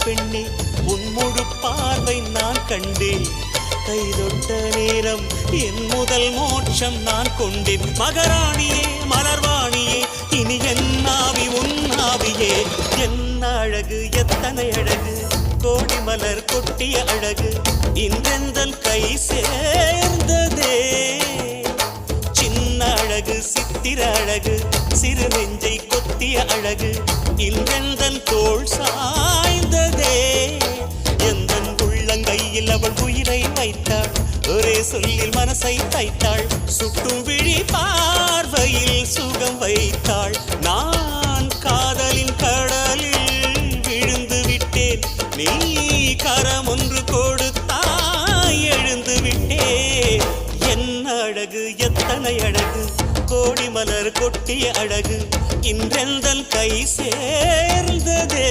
பெண்ணே உன் முழு பார்வை நான் கண்டேன். கைதொட்ட நேரம் என் முதல் மோட்சம் நான் கொண்டேன். மகராணியே மலர்வாணியே இனி என் ஆவி உன் ஆவியே. என்ன அழகு எத்தனை அழகு கோடி மலர் கொட்டிய அழகு இன்றெந்தன் கை சேர்ந்ததே. சின்ன அழகு சித்திர அழகு சிறு நெஞ்சை கொத்திய அழகு இன்றெந்தன் தோள் சாய்ந்ததே. எந்தன் உள்ளங்கையில் அவள் உயிரை வைத்தாள். ஒரே சொல்லில் மனசை தைத்தாள். சுட்டும் விழி பார்வையில் சுகம் வைத்தாள். நான் காதலின் கடலில் விழுந்து விட்டேன். நீ கரம் ஒன்று கொடுத்தாய் எழுந்து விட்டேன். என்ன அழகு எத்தனை அழகு கோடி மலர் கொட்டிய அழகு இன்றெந்தன் கை சேர்ந்ததே.